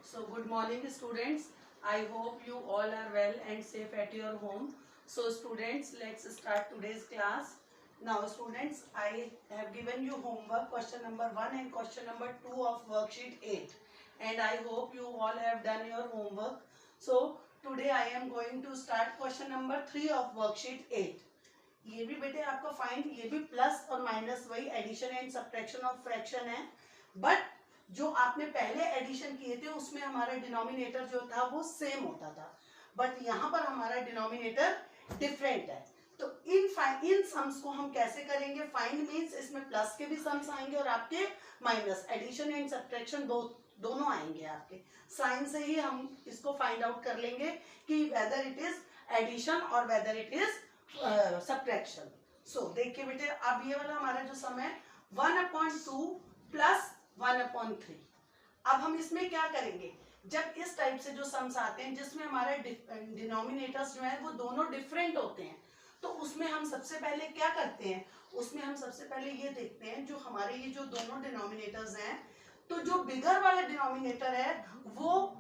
So good morning students. I hope you all are well and safe at your home. So students, let's start today's class. Now students, I have given you homework question number 1 and question number 2 of worksheet 8. And I hope you all have done your homework. So today I am going to start question number 3 of worksheet 8. ये भी बेटे आपका find, ये भी plus और minus वही addition and subtraction of fraction है, but जो आपने पहले एडिशन किए थे उसमें हमारा डिनोमिनेटर जो था वो सेम होता था, बट यहाँ पर हमारा डिनोमिनेटर डिफरेंट है. तो इन सम्स को हम कैसे करेंगे? फाइंड मींस इसमें प्लस के भी सम्स आएंगे और आपके माइनस, एडिशन एंड सब्ट्रैक्शन दोनों आएंगे आपके. साइन से ही हम इसको फाइंड आउट कर लेंगे कि वेदर इट इज एडिशन और वेदर इट इज सब्ट्रैक्शन. सो देखिए बेटे, अब ये वाला हमारा जो सम है 1/2 प्लस 1/3. अब हम इसमें क्या करेंगे? जब इस टाइप से जो सम्स आते हैं जिसमें हमारे डिनोमिनेटर्स जो हैं वो दोनों डिफरेंट होते हैं, तो उसमें हम सबसे पहले क्या करते हैं? उसमें हम सबसे पहले ये देखते हैं जो हमारे ये जो दोनों डिनोमिनेटर्स हैं, तो जो बिगर वाला डिनोमिनेटर है वो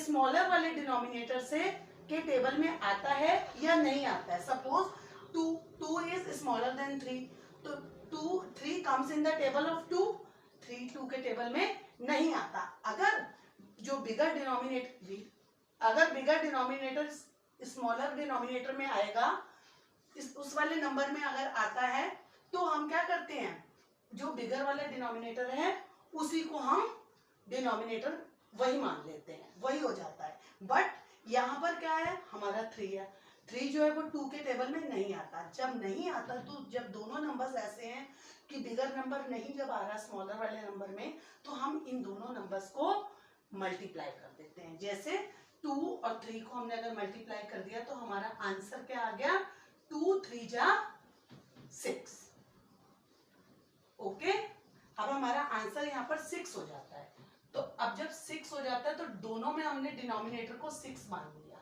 स्मॉलर वाले डिनोमिनेटर से के टेबल में आता है या नहीं आता है. सपोज 2 इज स्मॉलर देन 3, तो 3 comes in the table of 2. 3 2 के टेबल में नहीं आता. अगर बिगर डिनोमिनेटर स्मॉलर डिनोमिनेटर में आएगा, उस वाले नंबर में अगर आता है, तो हम क्या करते हैं? जो बिगर वाला डिनोमिनेटर है उसी को हम डिनोमिनेटर वही मान लेते हैं, वही हो जाता है. बट यहाँ पर क्या है? हमारा 3 है. 3 जो है वो 2 के टेबल में नहीं आता. जब नहीं आता, तो जब दोनों नंबर्स ऐसे हैं कि बिगर नंबर नहीं जब आ रहा स्मॉलर वाले नंबर में, तो हम इन दोनों नंबर्स को मल्टीप्लाई कर देते हैं. जैसे 2 और 3 को हमने अगर मल्टीप्लाई कर दिया तो हमारा आंसर क्या आ गया? 2 3 जा 6. ओके, अब हमारा आंसर यहाँ पर 6 हो जाता है. तो अब जब 6 हो जाता है तो दोनों में हमने डिनोमिनेटर को 6 मान लिया.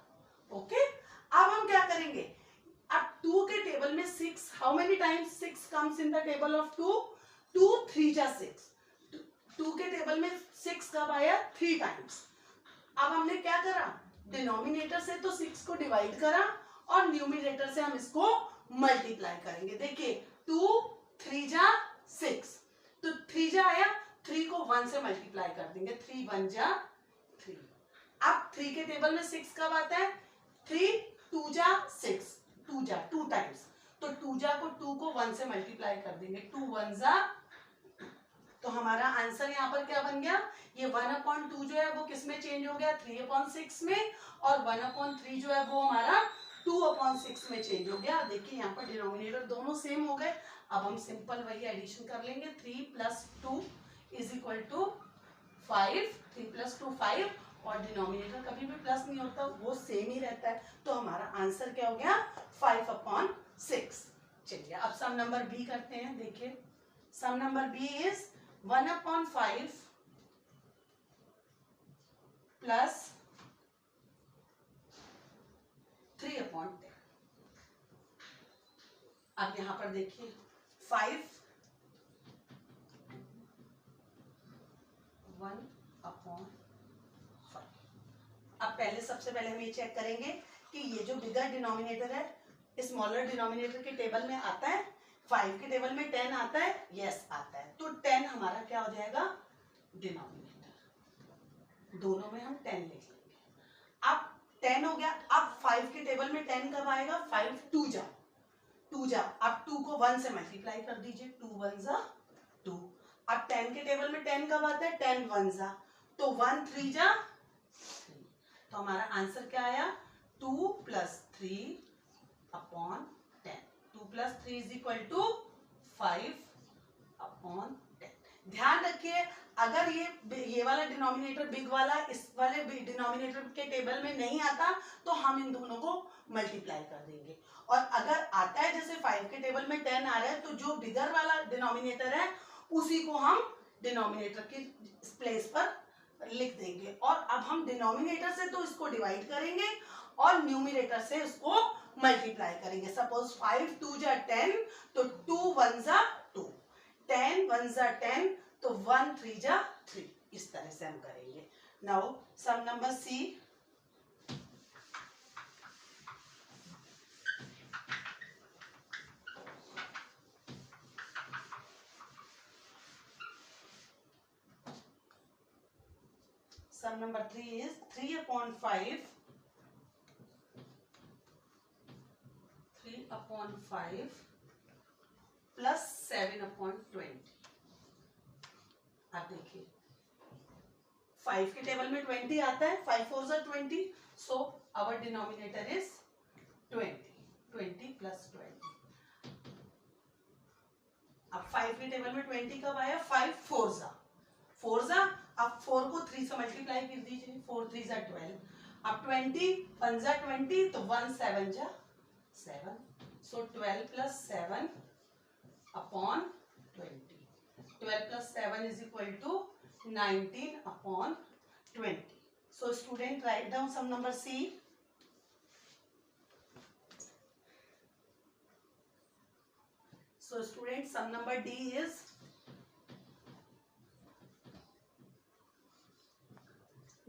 ओके, अब हम क्या करेंगे? अब 2 के टेबल में 6, how many times 6 comes in the table of 2? 2 3 जा 6. 2 के टेबल में 6 कब आया? 3 टाइम्स. अब हमने क्या करा? डिनोमिनेटर से तो 6 को डिवाइड करा और न्यूमिनेटर से हम इसको मल्टीप्लाई करेंगे. देखिए 2 3 जा 6, तो 3 जा आया, 3 को 1 से मल्टीप्लाई कर देंगे. 3 1 जा 3. अब 3 के टेबल में 6 कब आता है? 3 2 जा 6, 2 जा 2 टाइम्स. तो 2 जा को 2 को 1 से मल्टीप्लाई कर देंगे. 2 1 जा 2. तो हमारा आंसर यहाँ पर क्या बन गया? ये 1/2 जो है वो किस में चेंज हो गया? 3/6 में. और 1/3 जो है वो हमारा 2/6 में चेंज हो गया. देखिए यहाँ पर डिनोमिनेटर दोनों सेम हो गए. अब हम सिंपल वही एडिशन कर लेंगे. 3 + 2 = 5. 3 + 2 5. और डिनोमिनेटर कभी भी प्लस नहीं होता, वो सेम ही रहता है. तो हमारा आंसर क्या हो गया? 5/6. चलिए अब सम नंबर बी करते हैं. देखिए सम नंबर बी इज 1/5 प्लस 3/10. अब यहां पर देखिए 5 1/5. अब सबसे पहले हम ये चेक करेंगे कि ये जो बिगर डिनोमिनेटर है स्मॉलर डिनोमिनेटर के टेबल में आता है. 5 के टेबल में 10 आता है. यस आता है. तो 10 हमारा क्या हो जाएगा? डिनोमिनेटर. दोनों में हम 10 लिख लेंगे. अब 10 हो गया. अब 5 के टेबल में 10 कब आएगा? 5 2 जा 2 जा. अब 2 को 1 से मल्टीप्लाई कर दीजिए. 2 1 जा 2. अब 10 के टेबल में 10 कब आता है? 10 1 जा. तो 1 3 जा 3. तो हमारा आंसर क्या आया? 2 + 3/10. 2 + 3 = 5/10. ध्यान रखिए, अगर ये वाला डिनोमिनेटर बिग वाला इस वाले डिनोमिनेटर के टेबल में नहीं आता, तो हम इन दोनों को मल्टीप्लाई कर देंगे. और अगर आता है, जैसे 5 के टेबल में 10 आ रहा है, तो जो बिगर वाला डिनोमिनेटर है उसी को हम डिनोमिनेटर की प्लेस पर लिख देंगे. और अब हम डिनोमिनेटर से तो इसको डिवाइड करेंगे और न्यूमिनेटर से इसको मल्टीप्लाई करेंगे. सपोज 5 2 जा 10, तो 2 1 जा 2. 10 1 जा 10, तो 1 3 जा 3. इस तरह से हम करेंगे. Now sum number C. Sum number 3 is 3 upon 5. 3 upon 5 plus 7 upon 20. आप देखिए 5 के टेबल में 20 आता है, 5 4 are 20, so our denominator is 20. 20 plus 20. अब 5 के टेबल में 20 कब आया? 5 4 जा 4 जा, अब 4 को 3 से मल्टीप्लाई कर दीजिए, 4 3 जा 12. अब 20 1 जा 20, तो 1 7 जा 7. So 12 plus 7 upon 20. 12 plus 7 is equal to 19 upon 20. So student, write down sum number C. So student, sum number D is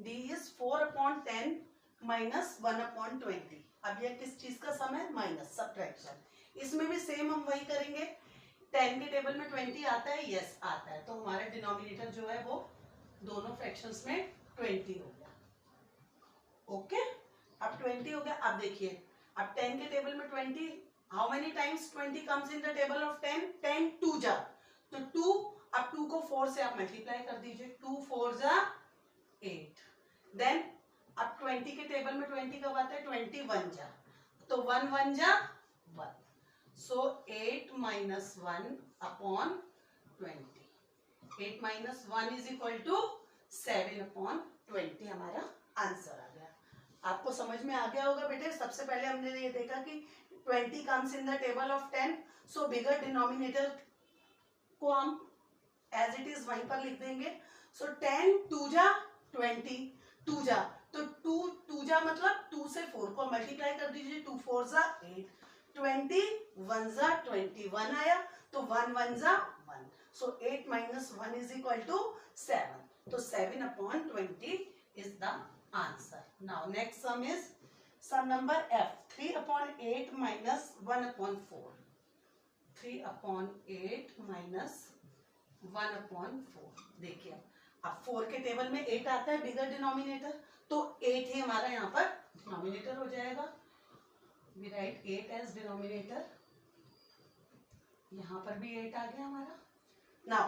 D is 4 upon 10 minus 1 upon 20. अब यह किस चीज का सम है? Minus, subtraction. इसमें भी सेम हम वही करेंगे. 10 के टेबल में 20 आता है, यस आता है, तो हमारा डिनोमिनेटर जो है वो दोनों फ्रैक्शंस में 20 हो गया. ओके, अब 20 हो गया. अब देखिए, अब 10 के टेबल में 20, how many times 20 comes in the table of 10? 10 2 जा, तो 2, अब 2 को 4 से आप मल्टीप्लाई कर दीजिए, 2 4 जा 8. देन अब 20 के टेबल में 20 कब आता है? 21 जा, तो 1 1 जा 1. So 8 minus 1 upon 20. 8 minus 1 is equal to 7 upon 20. हमारा आंसर आ गया. आपको समझ में आ गया होगा बेटे. सबसे पहले हमने ये देखा कि 20 comes in the table of 10. So bigger denominator को हम as it is वहीं पर लिख देंगे. So 10 2 जा 20, 2 जा, तो 2 जा मतलब 2 से 4 को मल्टीप्लाई कर दीजिए, 2 4 जा 8. 20 1 जा 21 आया, तो 1 1 जा 1. So 8 minus 1 is equal to 7. तो 7 upon 20 is the answer. Now next sum is sum number F. 3 upon 8 minus 1 upon 4. 3 upon 8 minus 1 upon 4. देखिए अब 4 के टेबल में 8 आता है, बिगर डिनोमिनेटर, तो 8 ही हमारा यहाँ पर डिनोमिनेटर हो जाएगा. We write 8 as denominator. यहाँ पर भी 8 आ गया हमारा. Now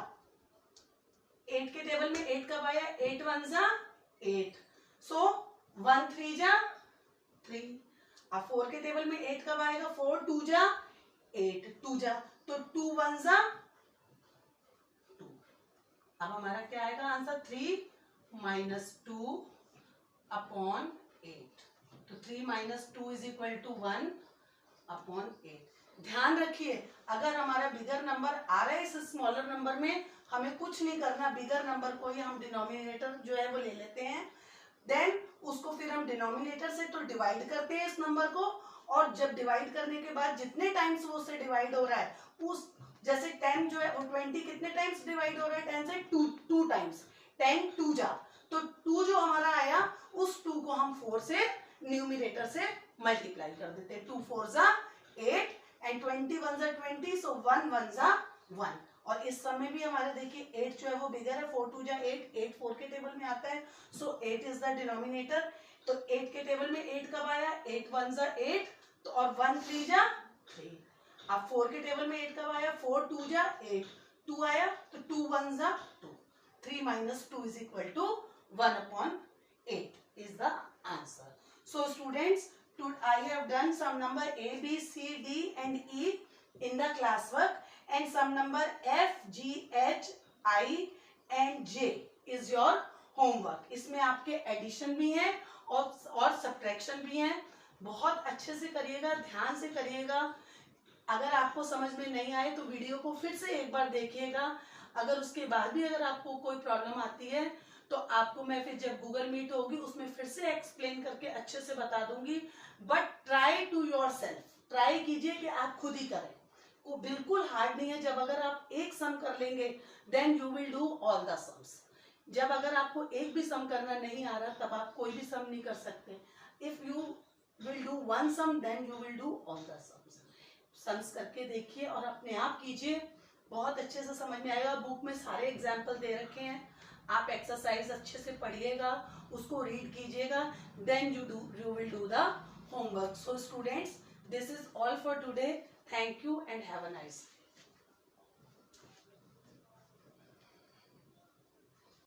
8 के टेबल में 8 कब आया? 8 1 जा 8. So 1 3 जा 3. अब 4 के टेबल में 8 कब आएगा? 4 2 जा 8, 2 जा, तो 2 1 जा 2. अब हमारा क्या आएगा आंसर? 3 minus 2 upon 8. तो 3 minus 2 is equal to 1 upon 8. ध्यान रखिए, अगर हमारा बिगर नंबर आ रहा है इस स्मॉलर नंबर में, हमें कुछ नहीं करना, बिगर नंबर को ही हम डिनोमिनेटर जो है वो ले लेते हैं. देन उसको फिर हम डिनोमिनेटर से तो डिवाइड करते हैं इस नंबर को, और जब डिवाइड करने के बाद जितने टाइम्स वो उससे डिवाइड हो रहा है, उस जैसे 10 जो है वो 20 कितने टाइम्स डिवाइड हो रहा है? 10 से 2 टाइम्स. 10 2 जा, तो 2 जो हमारा आया उस 2 को हम 4 से न्यूमिनेटर से मल्टीप्लाई कर देते हैं. 2 4 जा 8 एंड 20 1 जा 20, सो 1 1 जा 1. और इस समय भी हमारे देखिए 8 जो है वो बिगर है, 4 2 जा 8, 8 4 के टेबल में आता है, सो 8 इज द डिनोमिनेटर. तो 8 के टेबल में 8 कब आया? 8 1 जा 8, तो और 1 3 जा 3. अब 4 के टेबल में 8 कब आया? 4 2 जा 8, 2 आया, तो 2 1 जा 2. 3 minus 2 is equal to 1 upon 8 is the answer. So students, I have done sum number A, B, C, D and E in the classwork, and sum number F, G, H, I and J is your homework. इसमें आपके addition भी है और subtraction भी है. बहुत अच्छे से करिएगा, ध्यान से करिएगा. अगर आपको समझ में नहीं आए तो वीडियो को फिर से एक बार देखिएगा. अगर उसके बाद भी अगर आपको कोई प्रॉब्लम आती है तो आपको मैं फिर जब गूगल मीट होगी उसमें फिर से एक्सप्लेन करके अच्छे से बता दूंगी. But try to yourself, try कीजिए कि आप खुद ही करें. वो बिल्कुल हार्ड नहीं है. जब अगर आप एक सम कर लेंगे then you will do all the sums. जब अगर आपको एक भी सम करना नहीं आ रहा तब आप कोई भी सम नहीं कर सकते. If you will do one sum then you will do all the sums. Sums करके देखिए और अपने आप कीजिए, बहुत अच्छे से समझ में आएगा. बुक में सारे एग्जाम्पल दे रखे हैं, आप एक्सरसाइज अच्छे से पढ़िएगा, उसको रीड कीजिएगा, then you will do the homework. So students, this is all for today. Thank you and have a nice day.